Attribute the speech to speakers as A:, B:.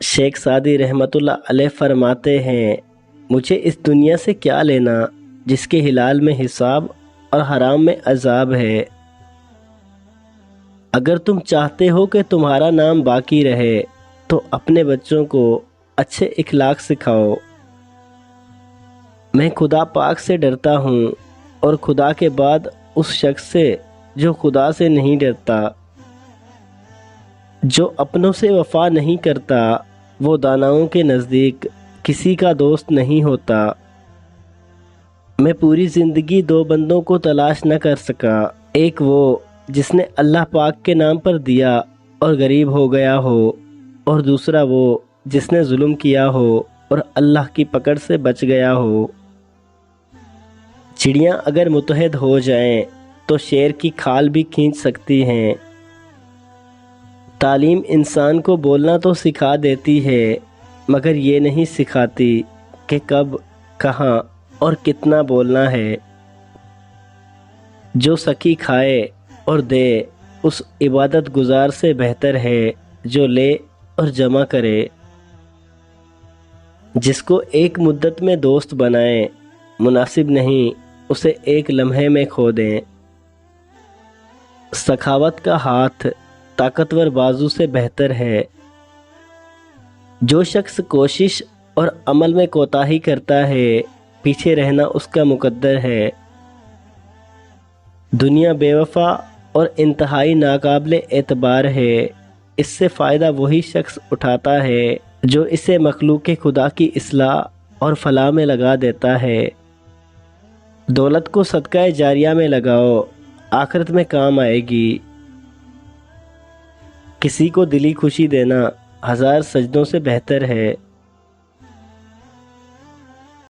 A: شیخ Saadi رحمۃ اللہ علیہ فرماتے ہیں، مجھے اس دنیا سے کیا لینا جس کے حلال میں حساب اور حرام میں عذاب ہے۔ اگر تم چاہتے ہو کہ تمہارا نام باقی رہے تو اپنے بچوں کو اچھے اخلاق سکھاؤ۔ میں خدا پاک سے ڈرتا ہوں اور خدا کے بعد اس شخص سے جو خدا سے نہیں ڈرتا۔ جو اپنوں سے وفا نہیں کرتا وہ داناؤں کے نزدیک کسی کا دوست نہیں ہوتا۔ میں پوری زندگی دو بندوں کو تلاش نہ کر سکا، ایک وہ جس نے اللہ پاک کے نام پر دیا اور غریب ہو گیا ہو، اور دوسرا وہ جس نے ظلم کیا ہو اور اللہ کی پکڑ سے بچ گیا ہو۔ چڑیاں اگر متحد ہو جائیں تو شیر کی کھال بھی کھینچ سکتی ہیں۔ تعلیم انسان کو بولنا تو سکھا دیتی ہے مگر یہ نہیں سکھاتی کہ کب، کہاں اور کتنا بولنا ہے۔ جو سکی کھائے اور دے اس عبادت گزار سے بہتر ہے جو لے اور جمع کرے۔ جس کو ایک مدت میں دوست بنائیں مناسب نہیں اسے ایک لمحے میں کھو دیں۔ سخاوت کا ہاتھ طاقتور بازو سے بہتر ہے۔ جو شخص کوشش اور عمل میں کوتاہی کرتا ہے پیچھے رہنا اس کا مقدر ہے۔ دنیا بے وفا اور انتہائی ناقابل اعتبار ہے، اس سے فائدہ وہی شخص اٹھاتا ہے جو اسے مخلوق خدا کی اصلاح اور فلاح میں لگا دیتا ہے۔ دولت کو صدقہ جاریہ میں لگاؤ، آخرت میں کام آئے گی۔ کسی کو دلی خوشی دینا 1000 سجدوں سے بہتر ہے۔